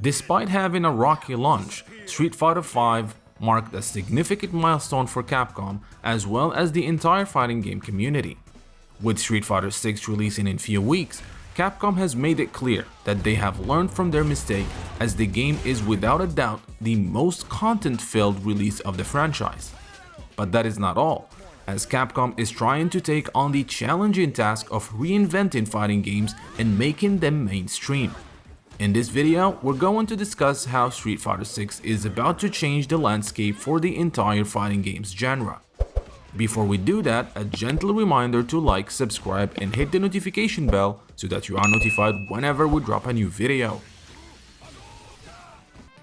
Despite having a rocky launch, Street Fighter V marked a significant milestone for Capcom as well as the entire fighting game community. With Street Fighter VI releasing in few weeks, Capcom has made it clear that they have learned from their mistake, as the game is without a doubt the most content-filled release of the franchise. But that is not all, as Capcom is trying to take on the challenging task of reinventing fighting games and making them mainstream. In this video, we're going to discuss how Street Fighter VI is about to change the landscape for the entire fighting games genre. Before we do that, a gentle reminder to like, subscribe and hit the notification bell so that you are notified whenever we drop a new video.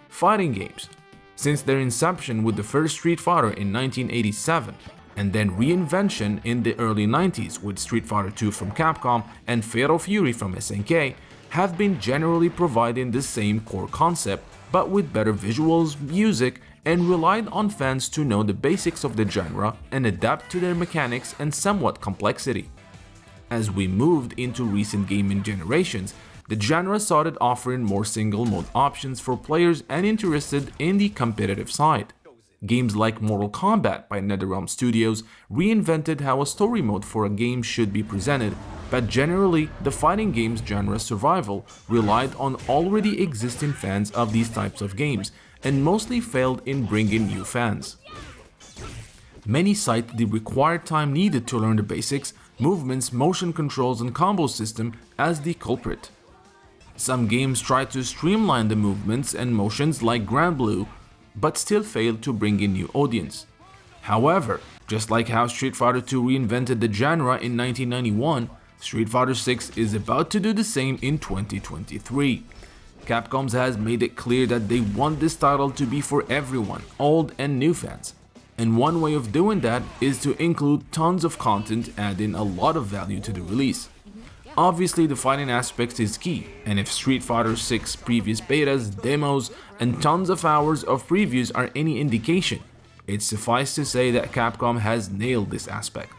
Fighting games. Since their inception with the first Street Fighter in 1987, and then reinvention in the early 90s with Street Fighter II from Capcom and Fatal Fury from SNK, have been generally providing the same core concept, but with better visuals, music, and relied on fans to know the basics of the genre and adapt to their mechanics and somewhat complexity. As we moved into recent gaming generations, the genre started offering more single-mode options for players and interested in the competitive side. Games like Mortal Kombat by NetherRealm Studios reinvented how a story mode for a game should be presented, but generally, the fighting games genre survival relied on already existing fans of these types of games, and mostly failed in bringing new fans. Many cite the required time needed to learn the basics, movements, motion controls, and combo system as the culprit. Some games try to streamline the movements and motions like Grand Blue, but still failed to bring in new audience. However, just like how Street Fighter II reinvented the genre in 1991, Street Fighter VI is about to do the same in 2023. Capcom has made it clear that they want this title to be for everyone, old and new fans. And one way of doing that is to include tons of content, adding a lot of value to the release. Obviously, the fighting aspect is key, and if Street Fighter VI previous betas, demos, and tons of hours of previews are any indication, it's suffice to say that Capcom has nailed this aspect.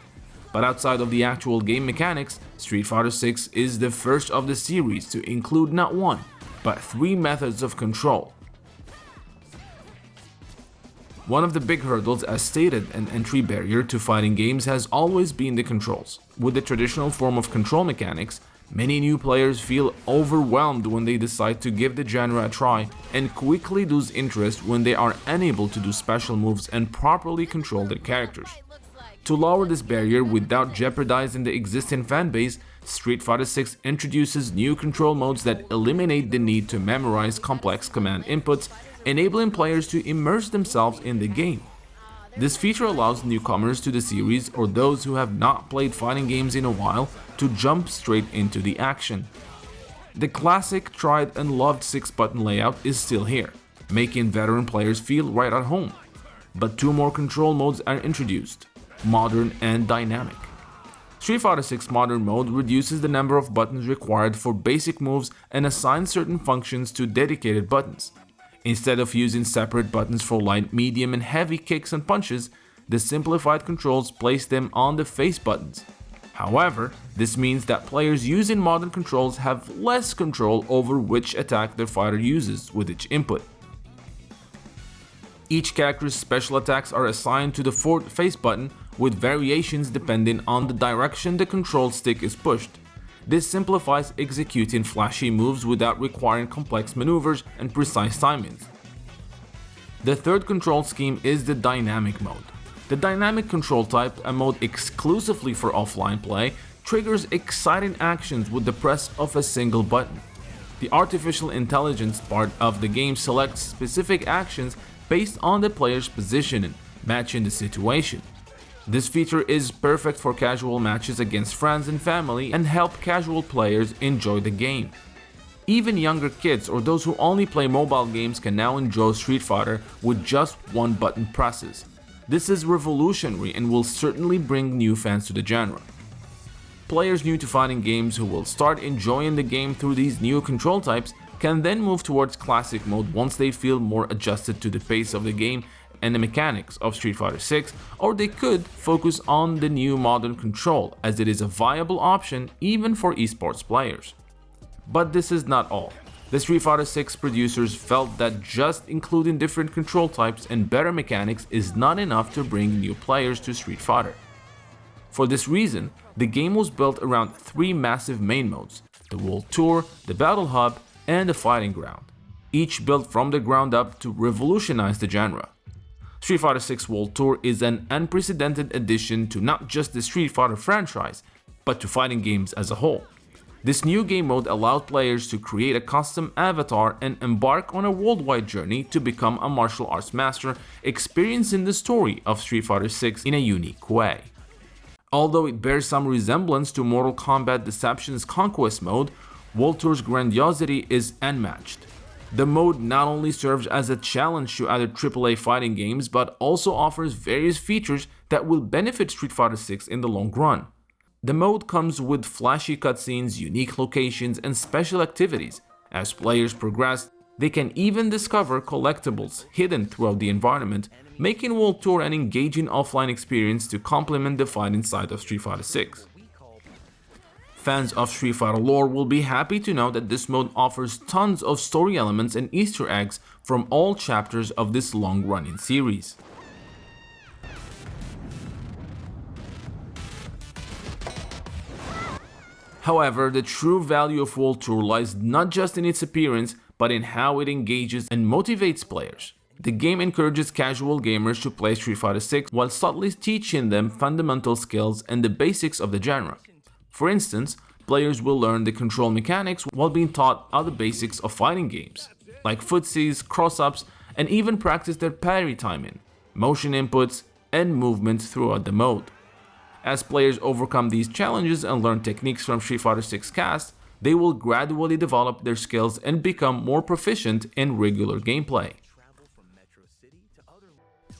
But outside of the actual game mechanics, Street Fighter VI is the first of the series to include not one, but 3 methods of control. One of the big hurdles, as stated, an entry barrier to fighting games has always been the controls. With the traditional form of control mechanics, many new players feel overwhelmed when they decide to give the genre a try and quickly lose interest when they are unable to do special moves and properly control their characters. To lower this barrier without jeopardizing the existing fanbase, Street Fighter VI introduces new control modes that eliminate the need to memorize complex command inputs, enabling players to immerse themselves in the game. This feature allows newcomers to the series or those who have not played fighting games in a while to jump straight into the action. The classic, tried and loved 6-button layout is still here, making veteran players feel right at home. But 2 more control modes are introduced: Modern and Dynamic. Street Fighter VI Modern mode reduces the number of buttons required for basic moves and assigns certain functions to dedicated buttons. Instead of using separate buttons for light, medium, and heavy kicks and punches, the simplified controls place them on the face buttons. However, this means that players using modern controls have less control over which attack their fighter uses with each input. Each character's special attacks are assigned to the fourth face button, with variations depending on the direction the control stick is pushed. This simplifies executing flashy moves without requiring complex maneuvers and precise timings. The third control scheme is the Dynamic mode. The Dynamic control type, a mode exclusively for offline play, triggers exciting actions with the press of a single button. The artificial intelligence part of the game selects specific actions based on the player's positioning, matching the situation. This feature is perfect for casual matches against friends and family and help casual players enjoy the game. Even younger kids or those who only play mobile games can now enjoy Street Fighter with just 1 button presses. This is revolutionary and will certainly bring new fans to the genre. Players new to fighting games who will start enjoying the game through these new control types can then move towards classic mode once they feel more adjusted to the pace of the game and the mechanics of Street Fighter VI, or they could focus on the new modern control, as it is a viable option even for esports players. But this is not all. The Street Fighter 6 producers felt that just including different control types and better mechanics is not enough to bring new players to Street Fighter. For this reason, the game was built around 3 massive main modes: the World Tour, the Battle Hub, and the Fighting Ground, each built from the ground up to revolutionize the genre. Street Fighter 6 World Tour is an unprecedented addition to not just the Street Fighter franchise, but to fighting games as a whole. This new game mode allowed players to create a custom avatar and embark on a worldwide journey to become a martial arts master, experiencing the story of Street Fighter 6 in a unique way. Although it bears some resemblance to Mortal Kombat Deception's Conquest mode, World Tour's grandiosity is unmatched. The mode not only serves as a challenge to other AAA fighting games, but also offers various features that will benefit Street Fighter 6 in the long run. The mode comes with flashy cutscenes, unique locations, and special activities. As players progress, they can even discover collectibles hidden throughout the environment, making World Tour an engaging offline experience to complement the fighting side of Street Fighter 6. Fans of Street Fighter lore will be happy to know that this mode offers tons of story elements and Easter eggs from all chapters of this long-running series. However, the true value of World Tour lies not just in its appearance, but in how it engages and motivates players. The game encourages casual gamers to play Street Fighter 6 while subtly teaching them fundamental skills and the basics of the genre. For instance, players will learn the control mechanics while being taught other basics of fighting games, like footsies, cross-ups, and even practice their parry timing, motion inputs, and movement throughout the mode. As players overcome these challenges and learn techniques from Street Fighter 6 cast, they will gradually develop their skills and become more proficient in regular gameplay.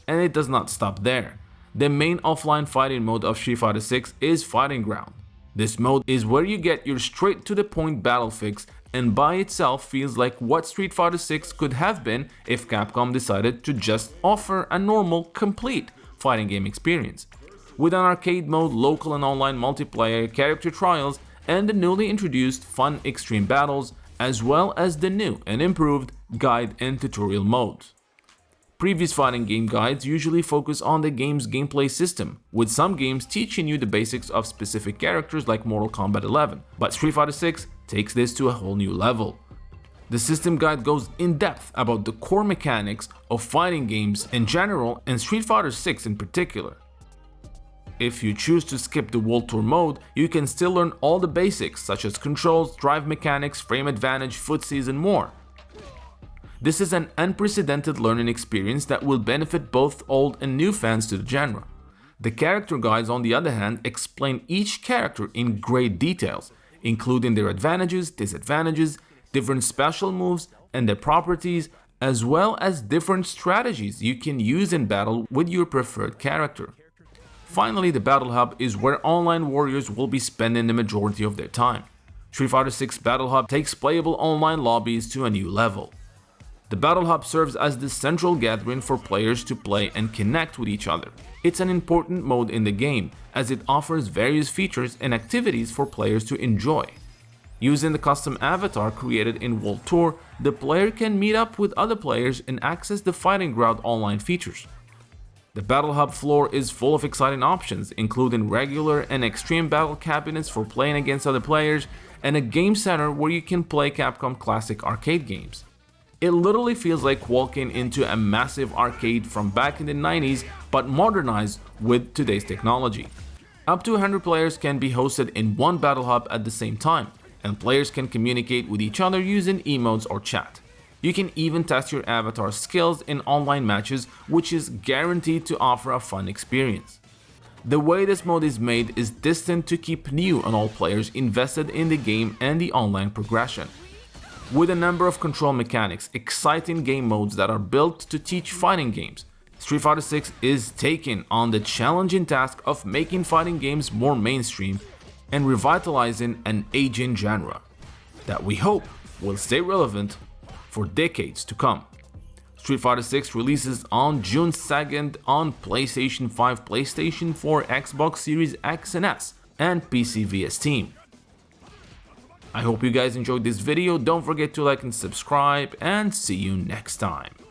And it does not stop there. The main offline fighting mode of Street Fighter 6 is Fighting Ground. This mode is where you get your straight-to-the-point battle fix, and by itself feels like what Street Fighter 6 could have been if Capcom decided to just offer a normal, complete fighting game experience. With an arcade mode, local and online multiplayer, character trials, and the newly introduced fun extreme battles, as well as the new and improved guide and tutorial modes. Previous fighting game guides usually focus on the game's gameplay system, with some games teaching you the basics of specific characters like Mortal Kombat 11, but Street Fighter 6 takes this to a whole new level. The system guide goes in depth about the core mechanics of fighting games in general and Street Fighter 6 in particular. If you choose to skip the World Tour mode, you can still learn all the basics such as controls, drive mechanics, frame advantage, footsies, and more. This is an unprecedented learning experience that will benefit both old and new fans to the genre. The character guides, on the other hand, explain each character in great details, including their advantages, disadvantages, different special moves, and their properties, as well as different strategies you can use in battle with your preferred character. Finally, the Battle Hub is where online warriors will be spending the majority of their time. Street Fighter 6 Battle Hub takes playable online lobbies to a new level. The Battle Hub serves as the central gathering for players to play and connect with each other. It's an important mode in the game, as it offers various features and activities for players to enjoy. Using the custom avatar created in World Tour, the player can meet up with other players and access the Fighting Ground online features. The Battle Hub floor is full of exciting options, including regular and extreme battle cabinets for playing against other players, and a game center where you can play Capcom classic arcade games. It literally feels like walking into a massive arcade from back in the 90s, but modernized with today's technology. Up to 100 players can be hosted in one Battle Hub at the same time, and players can communicate with each other using emotes or chat. You can even test your avatar's skills in online matches, which is guaranteed to offer a fun experience. The way this mode is made is destined to keep new and old players invested in the game and the online progression. With a number of control mechanics, exciting game modes that are built to teach fighting games, Street Fighter 6 is taking on the challenging task of making fighting games more mainstream and revitalizing an aging genre that we hope will stay relevant for decades to come. Street Fighter 6 releases on June 2nd on PlayStation 5, PlayStation 4, Xbox Series X and S, and PC via Steam. I hope you guys enjoyed this video. Don't forget to like and subscribe, and see you next time.